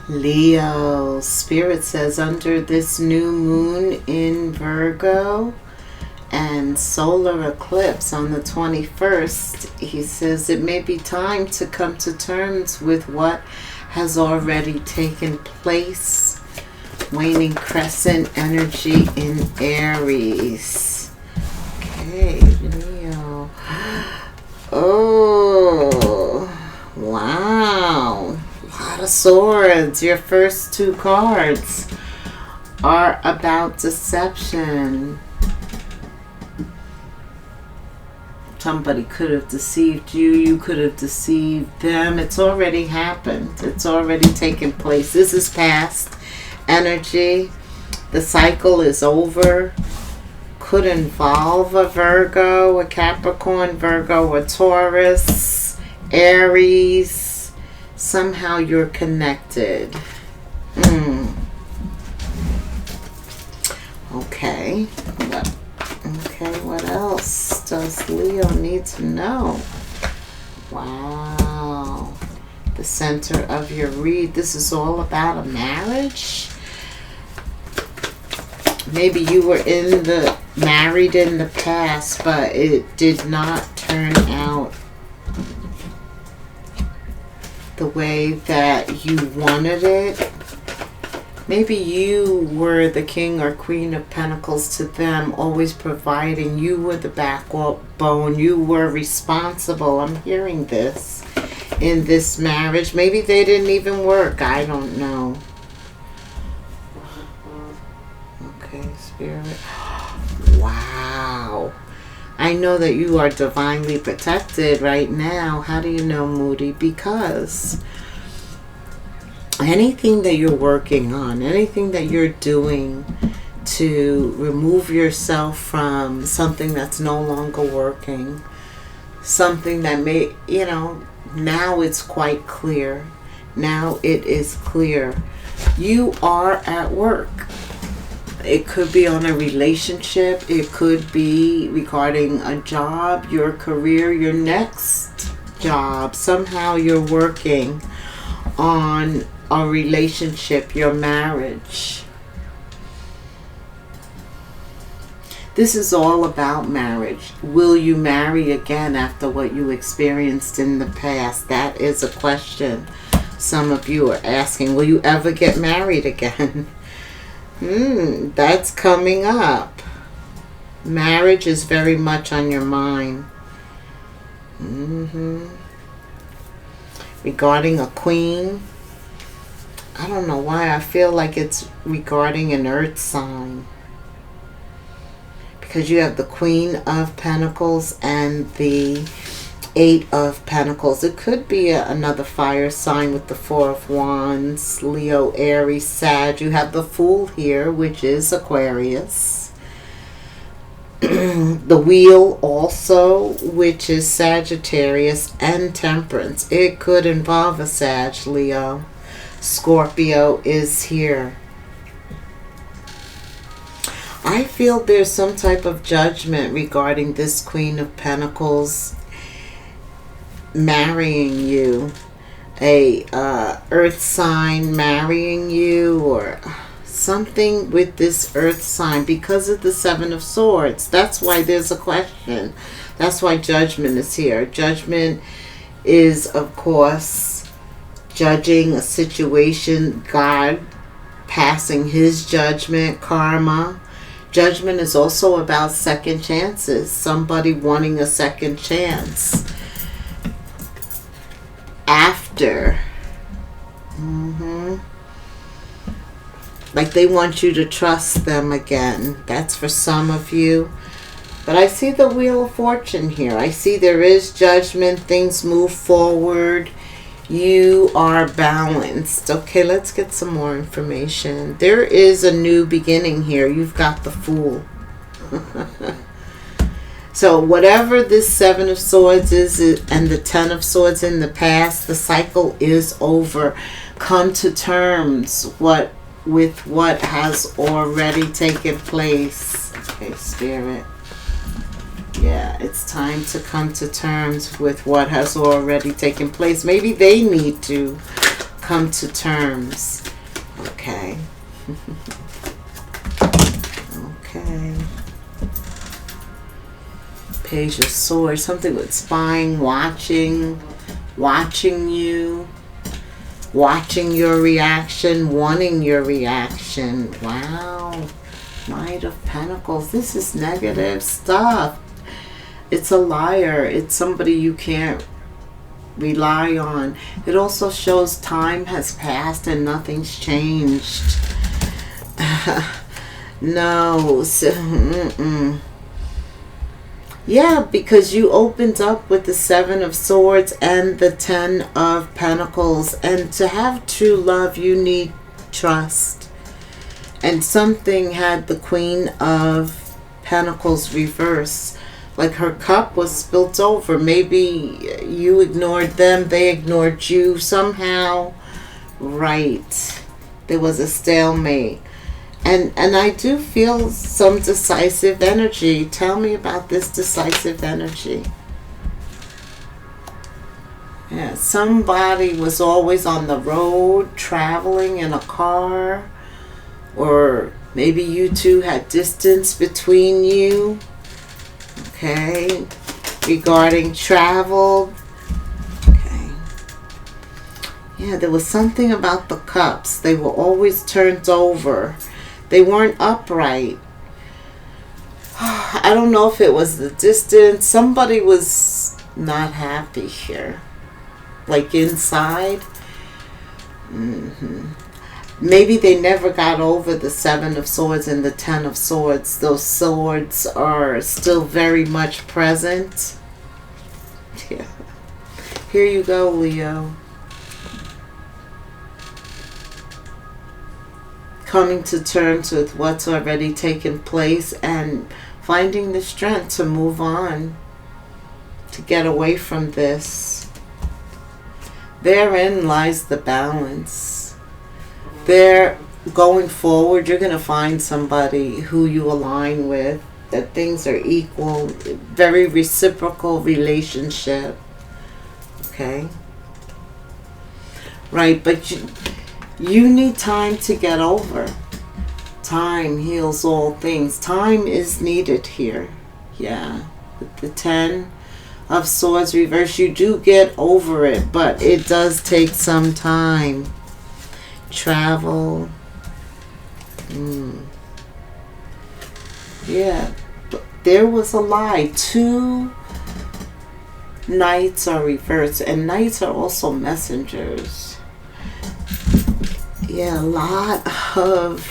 Leo, Spirit says under this new moon in Virgo and solar eclipse on the 21st, he says it may be time to come to terms with what has already taken place. Waning crescent energy in Aries. Okay, Leo. Oh, wow. Lot of Swords. Your first two cards are about deception. Somebody could have deceived you. You could have deceived them. It's already happened. It's already taken place. This is past energy. The cycle is over. Could involve a Virgo, a Capricorn, Virgo, a Taurus, Aries. Somehow you're connected. Okay. What else does Leo need to know? Wow. The center of your read. This is all about a marriage. Maybe you were married in the past, but it did not turn out the way that you wanted it. Maybe you were the king or queen of pentacles to them, always providing. You were the backbone. You were responsible. I'm hearing this in this marriage. Maybe they didn't even work. I don't know. Okay, Spirit. Wow. I know that you are divinely protected right now. How do you know, Moody? Because anything that you're working on, anything that you're doing to remove yourself from something that's no longer working, something that may, now it's quite clear. Now it is clear. You are at work. It could be on a relationship. It could be regarding a job, your career, your next job. Somehow you're working on a relationship, your marriage. This is all about marriage. Will you marry again after what you experienced in the past? That is a question some of you are asking. Will you ever get married again? That's coming up. Marriage is very much on your mind. Regarding a queen, I don't know why I feel like it's regarding an earth sign. Because you have the Queen of Pentacles and the Eight of Pentacles. It could be another fire sign with the Four of Wands, Leo, Aries, Sag. You have the Fool here, which is Aquarius. The Wheel also, which is Sagittarius, and Temperance. It could involve a Sag, Leo. Scorpio is here. I feel there's some type of judgment regarding this Queen of Pentacles marrying you, a earth sign marrying you, or something with this earth sign because of the Seven of Swords. That's why there's a question. That's why judgment is here. Judgment is, of course, judging a situation, God passing his judgment, karma. Judgment is also about second chances, somebody wanting a second chance after. Like they want you to trust them again. That's for some of you. But I see the Wheel of Fortune here. I see there is judgment. Things move forward. You are balanced. Okay, let's get some more information. There is a new beginning here. You've got the Fool. So whatever this Seven of Swords is and the Ten of Swords in the past, the cycle is over. Come to terms with what has already taken place. Okay, Spirit. Yeah, it's time to come to terms with what has already taken place. Maybe they need to come to terms. Okay. Okay. Page of Swords, something with spying, watching you, watching your reaction, wanting your reaction. Wow. Knight of Pentacles. This is negative stuff. It's a liar. It's somebody you can't rely on. It also shows time has passed and nothing's changed. No. So, yeah, because you opened up with the Seven of Swords and the Ten of Pentacles. And to have true love, you need trust. And something had the Queen of Pentacles reverse. Like her cup was spilt over. Maybe you ignored them, they ignored you somehow. Right. There was a stalemate. And I do feel some decisive energy. Tell me about this decisive energy. Yeah, somebody was always on the road, traveling in a car. Or maybe you two had distance between you. Okay. Regarding travel. Okay. Yeah, there was something about the cups. They were always turned over. They weren't upright. I don't know if it was the distance. Somebody was not happy here. Like inside. Maybe they never got over the Seven of Swords and the Ten of Swords. Those swords are still very much present. Yeah. Here you go, Leo. Coming to terms with what's already taken place and finding the strength to move on, to get away from this. Therein lies the balance. There, going forward, you're going to find somebody who you align with, that things are equal, very reciprocal relationship. Okay? Right, but you need time to get over. Time heals all things. Time is needed here. Yeah. With the Ten of Swords reverse, you do get over it, but it does take some time. Travel. Yeah. But there was a lie. 2 knights are reversed, and knights are also messengers. Yeah, a lot of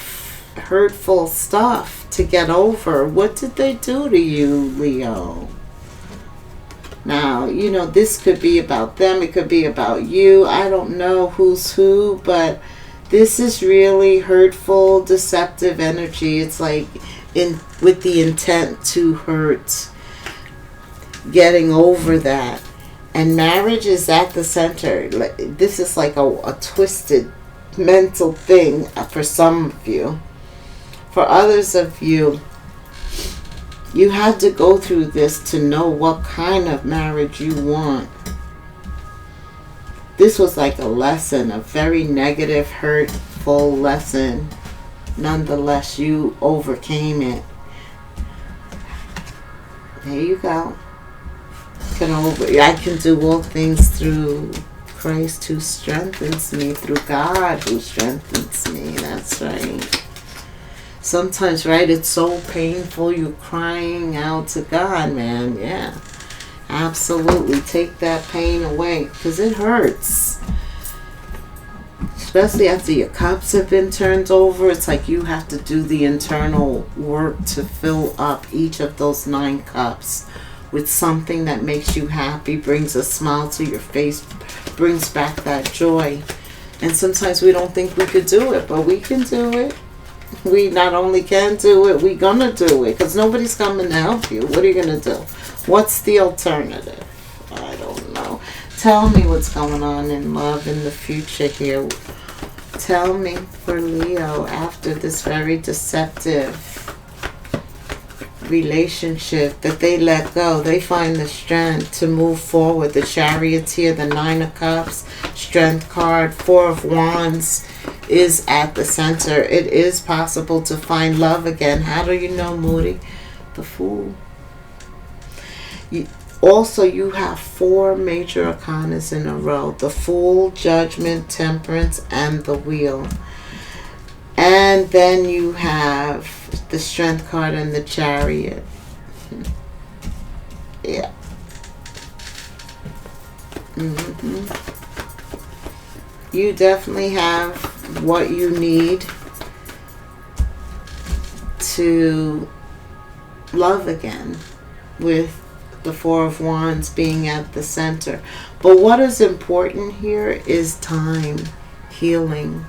hurtful stuff to get over. What did they do to you, Leo? Now, you know, this could be about them. It could be about you. I don't know who's who, but this is really hurtful, deceptive energy. It's like with the intent to hurt. Getting over that. And marriage is at the center. This is like a twisted mental thing for some of you. For others of you, you had to go through this to know what kind of marriage you want. This was like a lesson, a very negative, hurtful lesson. Nonetheless, you overcame it. There you go. I can do all things through Christ who strengthens me, through God who strengthens me. That's right. Sometimes, right, it's so painful, you're crying out to God, man. Yeah, absolutely. Take that pain away, because it hurts. Especially after your cups have been turned over, it's like you have to do the internal work to fill up each of those 9 cups with something that makes you happy, brings a smile to your face, brings back that joy. And sometimes we don't think we could do it, but we can do it. We not only can do it, we're gonna do it, because nobody's coming to help you. What are you gonna do? What's the alternative? I don't know. Tell me what's going on in love in the future here. Tell me for Leo after this very deceptive relationship, that they let go. They find the strength to move forward. The Chariot's here, the Nine of Cups, Strength card, Four of Wands is at the center. It is possible to find love again. How do you know, Moody? The Fool. Also, you have 4 major arcanas in a row. The Fool, Judgment, Temperance, and the Wheel. And then you have the Strength card and the Chariot. Yeah. You definitely have what you need to love again, with the Four of Wands being at the center. But what is important here is time, healing,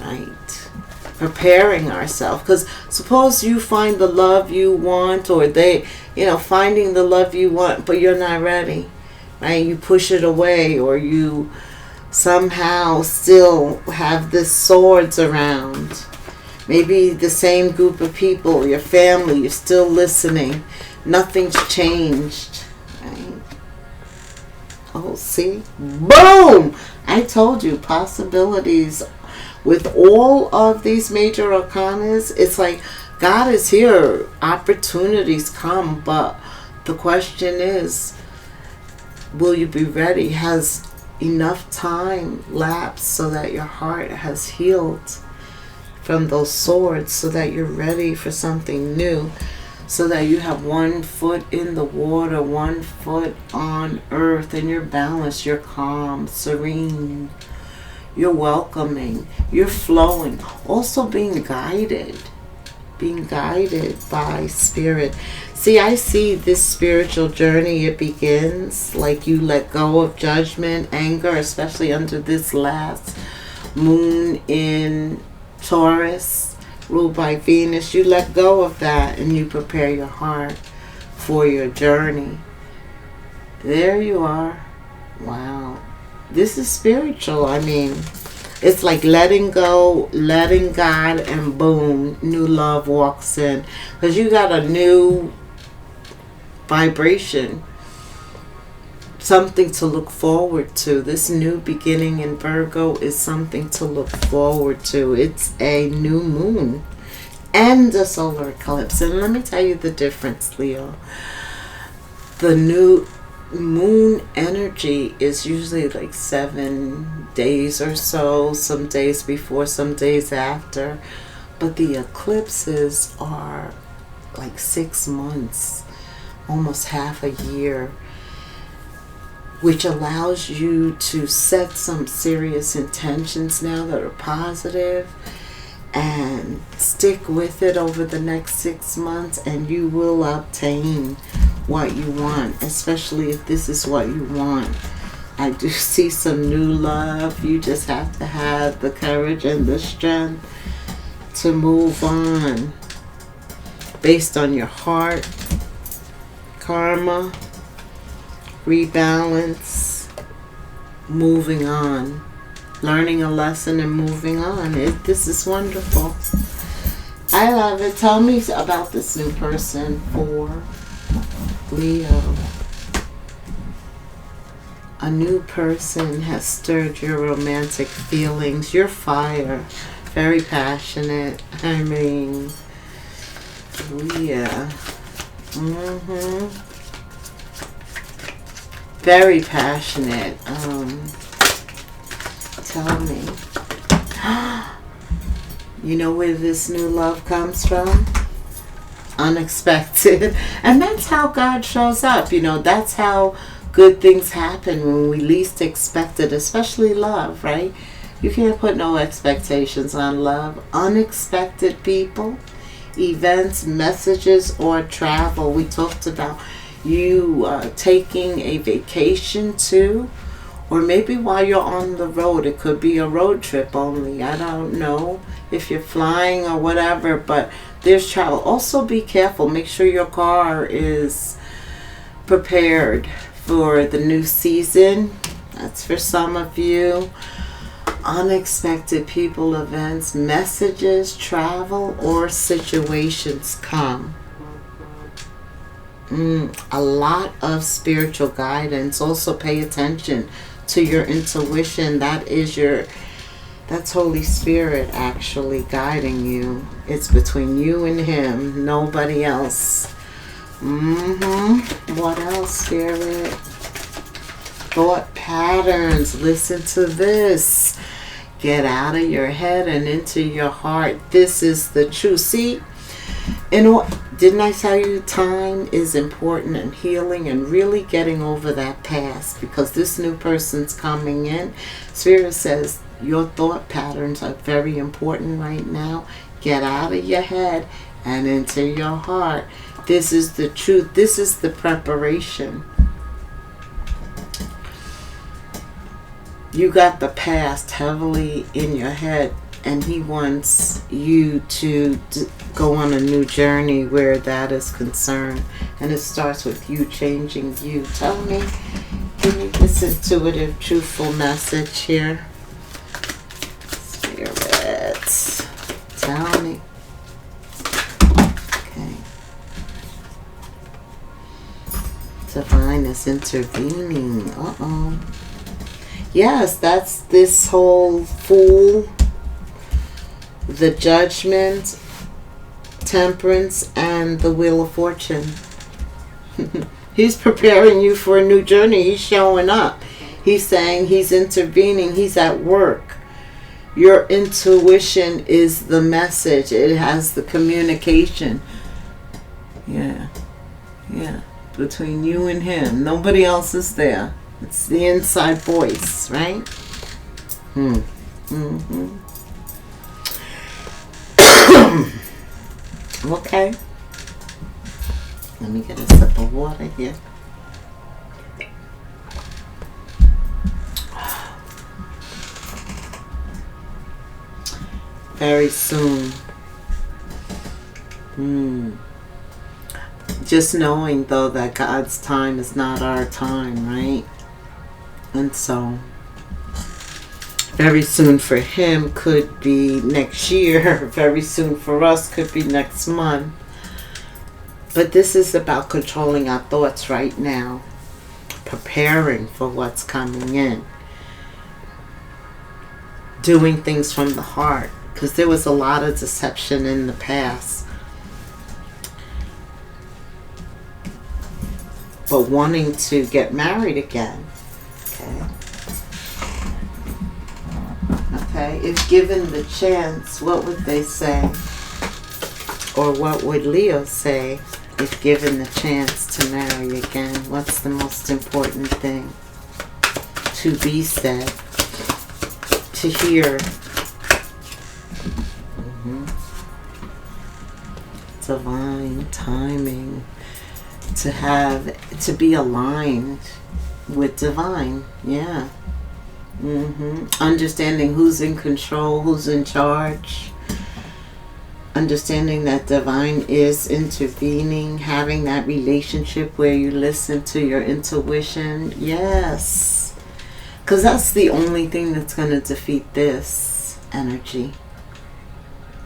right? Preparing ourselves. Because suppose you find the love you want, or they, finding the love you want, but you're not ready, right? You push it away, or you somehow still have the swords around. Maybe the same group of people, your family, you're still listening. Nothing's changed, right? Oh, see? Boom! I told you, possibilities. With all of these major arcanas, it's like God is here. Opportunities come, but the question is, will you be ready? Has enough time lapsed so that your heart has healed from those swords, so that you're ready for something new, so that you have one foot in the water, one foot on earth, and you're balanced, you're calm, serene, you're welcoming, you're flowing, also being guided by Spirit. See, I see this spiritual journey, it begins like you let go of judgment, anger, especially under this last moon in Taurus, ruled by Venus. You let go of that and you prepare your heart for your journey. There you are. Wow. This is spiritual. I mean, it's like letting go, letting God, and boom, new love walks in. Because you got a new vibration, something to look forward to. This new beginning in Virgo is something to look forward to. It's a new moon and a solar eclipse. And let me tell you the difference, Leo. The new moon energy is usually like 7 days or so, some days before, some days after. But the eclipses are like 6 months, almost half a year, which allows you to set some serious intentions now that are positive and stick with it over the next 6 months, and you will obtain what you want, especially if this is what you want. I do see some new love. You just have to have the courage and the strength to move on based on your heart, karma, rebalance, moving on, learning a lesson and moving on. This is wonderful. I love it. Tell me about this new person for Leo. A new person has stirred your romantic feelings. You're fire. Very passionate. I mean, yeah. Very passionate. Tell me. You know where this new love comes from? Unexpected. And that's how God shows up. That's how good things happen, when we least expect it, especially love, right? You can't put no expectations on love. Unexpected people, events, messages, or travel. We talked about you taking a vacation too, or maybe while you're on the road. It could be a road trip only. I don't know if you're flying or whatever, but there's travel. Also be careful. Make sure your car is prepared for the new season. That's for some of you. unexpected people, events, messages, travel, or situations come. A lot of spiritual guidance. Also pay attention to your intuition. That's Holy Spirit actually guiding you. It's between you and Him, nobody else. What else, Spirit? Thought patterns. Listen to this. Get out of your head and into your heart. This is the truth. See, didn't I tell you time is important in healing and really getting over that past? Because this new person's coming in. Spirit says your thought patterns are very important right now. Get out of your head and into your heart. This is the truth. This is the preparation. You got the past heavily in your head, and He wants you to go on a new journey where that is concerned. And it starts with you changing you. Tell me, give me this intuitive, truthful message here. Spirit, tell me. Okay. Divine is intervening. Uh-oh. Yes, that's this whole Fool, the Judgment, Temperance, and the Wheel of Fortune. He's preparing you for a new journey. He's showing up. He's saying He's intervening. He's at work. Your intuition is the message. It has the communication. Yeah. Between you and Him. Nobody else is there. It's the inside voice, right? Okay. Let me get a sip of water here. Very soon. Just knowing, though, that God's time is not our time, right? And so, very soon for Him could be next year. Very soon for us could be next month. But this is about controlling our thoughts right now. Preparing for what's coming in. Doing things from the heart. Because there was a lot of deception in the past. But wanting to get married again. Okay, if given the chance, what would they say? Or what would Leo say if given the chance to marry again? What's the most important thing to be said, to hear? Divine timing, to be aligned with divine. Yeah. Understanding who's in control, who's in charge. Understanding that divine is intervening. Having that relationship where you listen to your intuition. Yes. Because that's the only thing that's going to defeat this energy.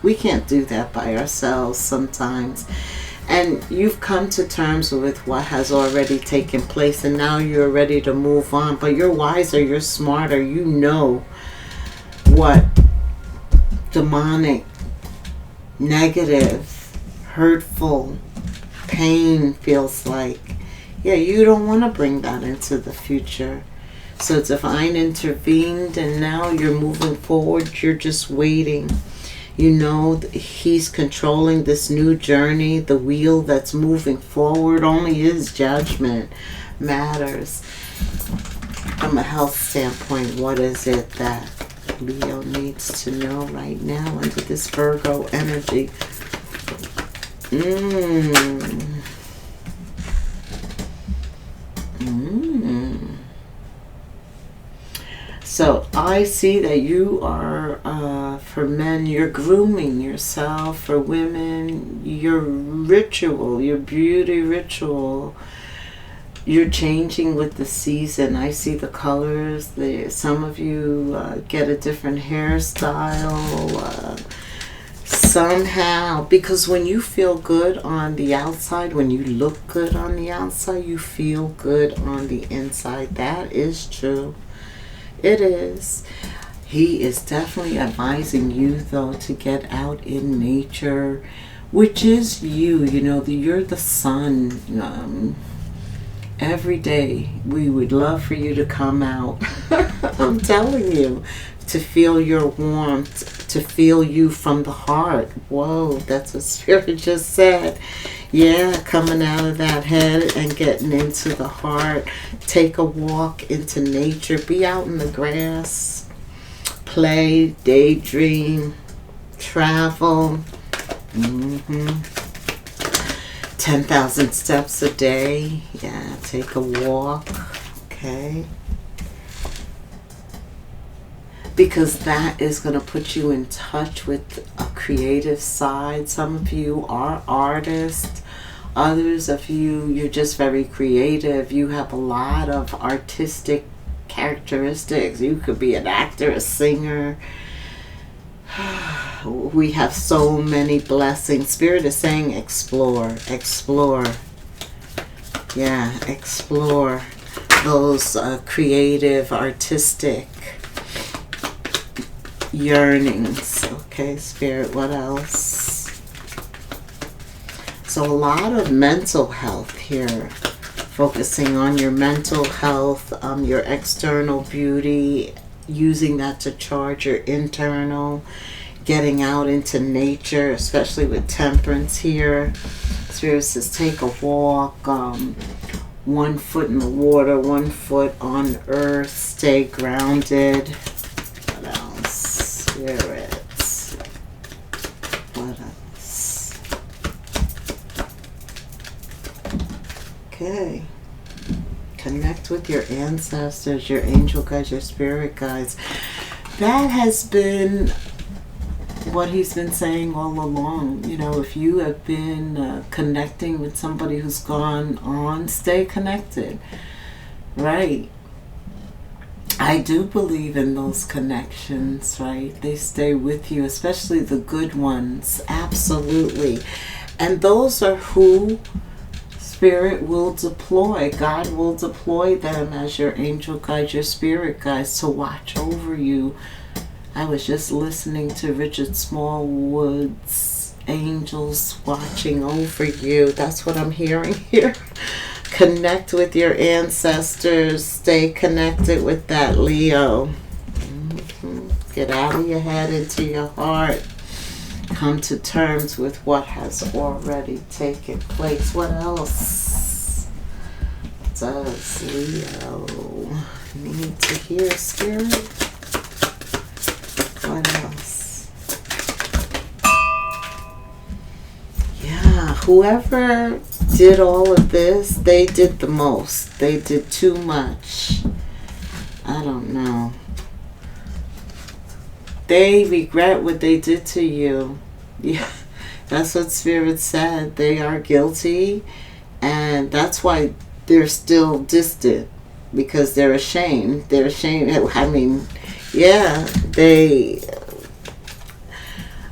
We can't do that by ourselves sometimes. And you've come to terms with what has already taken place, and now you're ready to move on. But you're wiser, you're smarter, you know what demonic, negative, hurtful pain feels like. Yeah, you don't want to bring that into the future. So divine intervened, and now you're moving forward. You're just waiting. You know He's controlling this new journey. The wheel that's moving forward. Only His judgment matters. From a health standpoint, what is it that Leo needs to know right now under this Virgo energy? So I see that you are, for men, you're grooming yourself. For women, your ritual, your beauty ritual You're changing with the season. I see the colors. Some of you get a different hairstyle. Somehow, because when you feel good on the outside, when you look good on the outside, you feel good on the inside. That is true. It is. He is definitely advising you, though, to get out in nature, which is you. You know, you're the sun. Every day, we would love for you to come out. I'm telling you, to feel your warmth, to feel you from the heart. Whoa, that's what Spirit just said. Yeah, coming out of that head and getting into the heart. Take a walk into nature. Be out in the grass. Play, daydream, travel. 10,000 steps a day. Yeah, take a walk. Okay. Because that is going to put you in touch with a creative side. Some of you are artists. Others of you, you're just very creative. You have a lot of artistic characteristics. You could be an actor, a singer. We have so many blessings. Spirit is saying explore, explore. Yeah, explore those creative, artistic yearnings. Okay, Spirit, what else? So a lot of mental health here. Focusing on your mental health, your external beauty, using that to charge your internal, getting out into nature, especially with temperance here. Spirit says take a walk, 1 foot in the water, 1 foot on earth, stay grounded. What else? Spirits. What else? Okay. Connect with your ancestors, your angel guides, your spirit guides. That has been what he's been saying all along. You know, if you have been connecting with somebody who's gone on, stay connected. Right. I do believe in those connections, right? They stay with you, especially the good ones. Absolutely. And those are who Spirit will deploy. God will deploy them as your angel guides, your spirit guides, to watch over you. I was just listening to Richard Smallwood's Angels Watching Over You. That's what I'm hearing here. Connect with your ancestors. Stay connected with that, Leo. Get out of your head into your heart. Come to terms with what has already taken place. What else does Leo need to hear, Spirit? What else? Yeah, whoever did all of this, they did the most. They did too much. I don't know. They regret what they did to you. Yeah, that's what Spirit said. They are guilty, and that's why they're still distant, because they're ashamed. They're ashamed. I mean, yeah,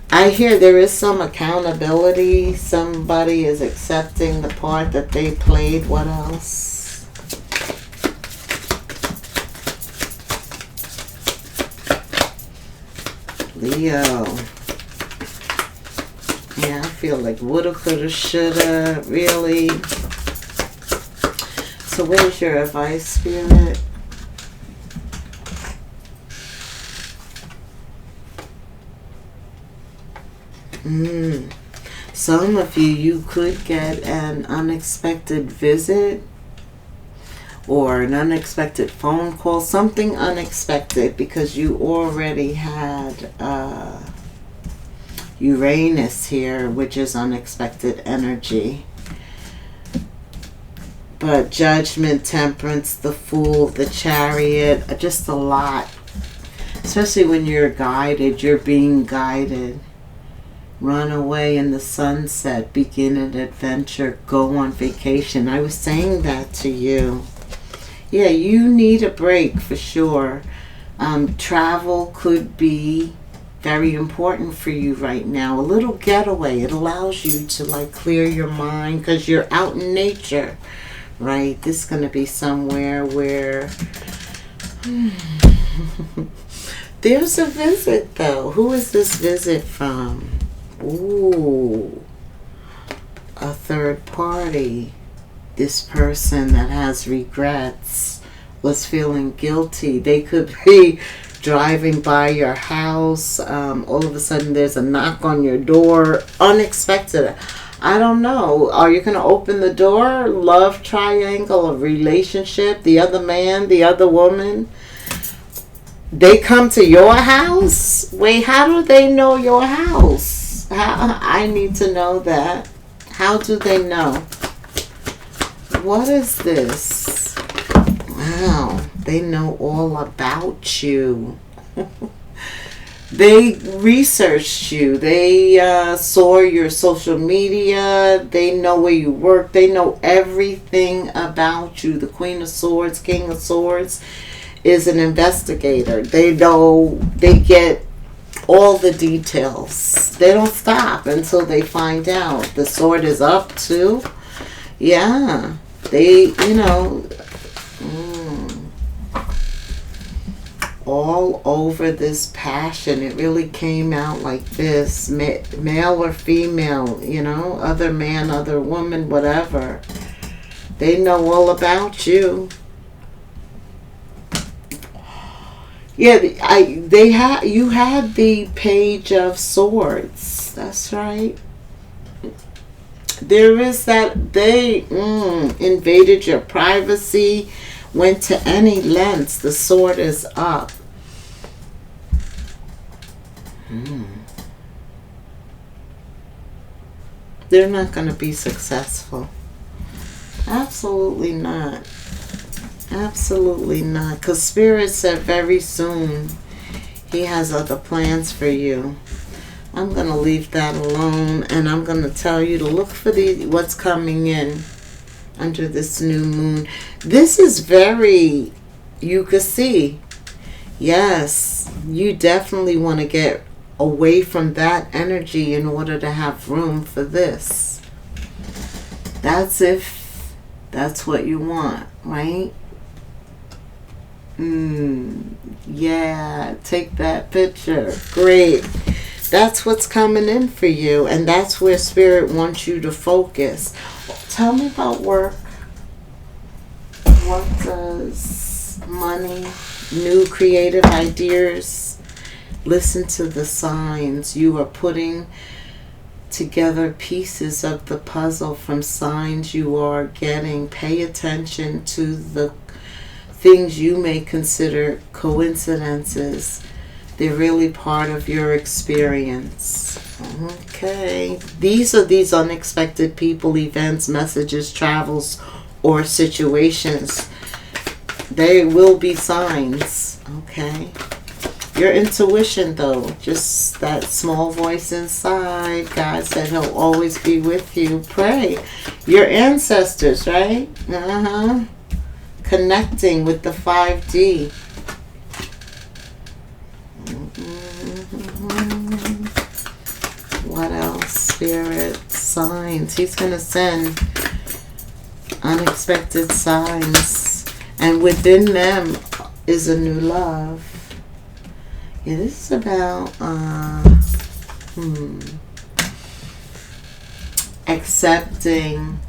I hear there is some accountability. Somebody is accepting the part that they played. What else? Leo. Yeah, I feel like woulda, coulda, shoulda, really. So what is your advice, Spirit? Some of you could get an unexpected visit or an unexpected phone call, something unexpected, because you already had Uranus here, which is unexpected energy. But Judgment, Temperance, the Fool, the Chariot, just a lot. Especially when you're guided, you're being guided. run away in the sunset, begin an adventure, go on vacation. I was saying that to you. Yeah, you need a break for sure. Travel could be very important for you right now. A little getaway. It allows you to like clear your mind because you're out in nature, right? This is going to be somewhere where there's a visit though. Who is this visit from? Ooh, a third party. This person that has regrets, was feeling guilty. They could be driving by your house. All of a sudden there's a knock on your door. Unexpected. I don't know. Are you going to open the door? Love triangle, a relationship, the other man, the other woman. They come to your house? Wait, how do they know your house? I need to know that. How do they know? What is this? Wow, they know all about you. They researched you. They saw your social media. They know where you work. They know everything about you. The Queen of Swords, King of Swords is an investigator. They know, they get all the details. They don't stop until they find out. The sword is up too. Yeah, they, you know, all over this passion. It really came out like this, male or female, you know, other man, other woman, whatever. They know all about you. Yeah, you had the Page of Swords. That's right. There is that they invaded your privacy, went to any lengths. The sword is up. They're not going to be successful. Absolutely not. Absolutely not. Because Spirit said very soon He has other plans for you. I'm going to leave that alone, and I'm going to tell you to look for what's coming in under this new moon. This is very, you could see, yes, you definitely want to get away from that energy in order to have room for this. That's if that's what you want, right? Yeah, take that picture. Great. That's what's coming in for you, and that's where Spirit wants you to focus. Tell me about work. What does money, new creative ideas? Listen to the signs. You are putting together pieces of the puzzle from signs you are getting. Pay attention to the things you may consider coincidences. They're really part of your experience. Okay. These are these unexpected people, events, messages, travels, or situations. They will be signs. Okay. Your intuition, though, just that small voice inside. God said He'll always be with you. Pray. Your ancestors, right? Connecting with the 5D. What else? Spirit, signs. He's going to send unexpected signs. And within them is a new love. Yeah, this is about accepting,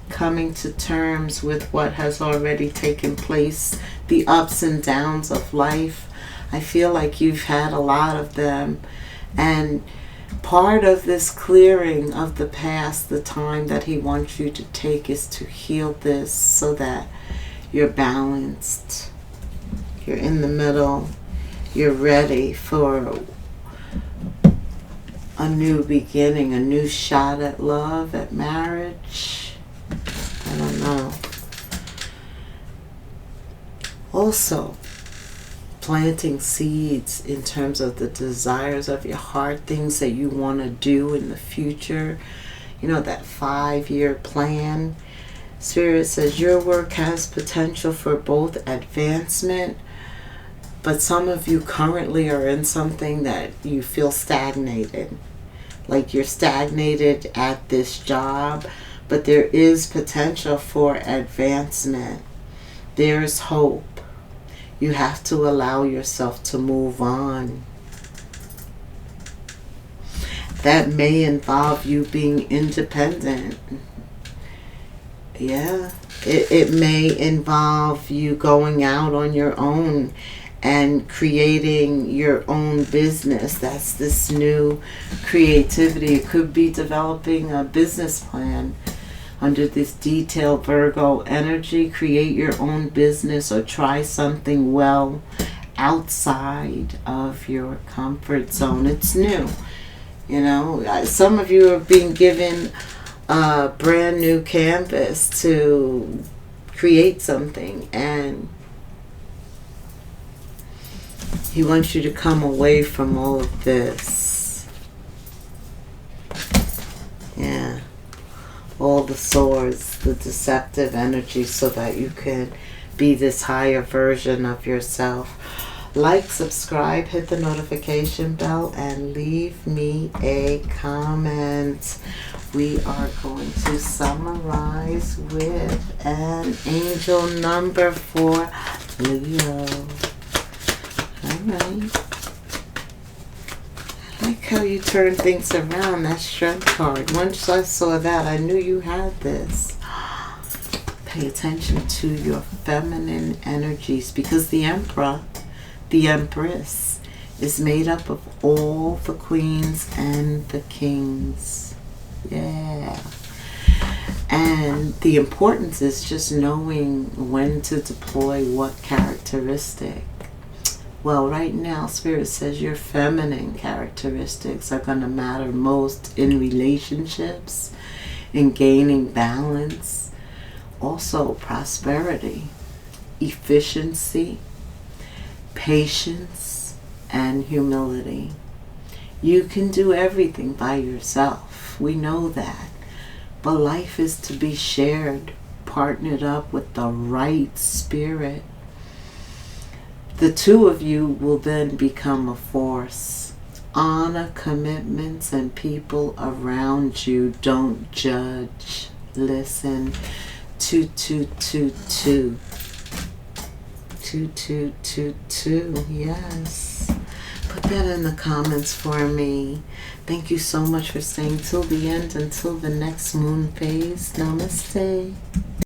coming to terms with what has already taken place, the ups and downs of life. I feel like you've had a lot of them, and part of this clearing of the past, the time that He wants you to take, is to heal this so that you're balanced, you're in the middle, you're ready for a new beginning, a new shot at love, at marriage. I don't know. Also, planting seeds in terms of the desires of your heart, things that you want to do in the future. You know, that 5-year plan. Spirit says your work has potential for both advancement, but some of you currently are in something that you feel stagnated. Like you're stagnated at this job, but there is potential for advancement. There's hope. You have to allow yourself to move on. That may involve you being independent. Yeah, it may involve you going out on your own and creating your own business. That's this new creativity. It could be developing a business plan under this detailed Virgo energy. Create your own business or try something well outside of your comfort zone. It's new. You know, some of you are being given a brand new canvas to create something, and he wants you to come away from all of this. Yeah. All the swords, the deceptive energy, so that you can be this higher version of yourself. Like, subscribe, hit the notification bell, and leave me a comment. We are going to summarize with an angel number for Leo. Alright. I like how you turn things around. That strength card. Once I saw that, I knew you had this. Pay attention to your feminine energies, because the Emperor, the Empress, is made up of all the queens and the kings. Yeah. And the importance is just knowing when to deploy what characteristic. Well, right now, Spirit says your feminine characteristics are going to matter most in relationships, in gaining balance, also prosperity, efficiency, patience, and humility. You can do everything by yourself. We know that. But life is to be shared, partnered up with the right spirit. The two of you will then become a force. Honor commitments and people around you. Don't judge. Listen. 2222. 2222. Yes. Put that in the comments for me. Thank you so much for staying till the end, until the next moon phase. Namaste.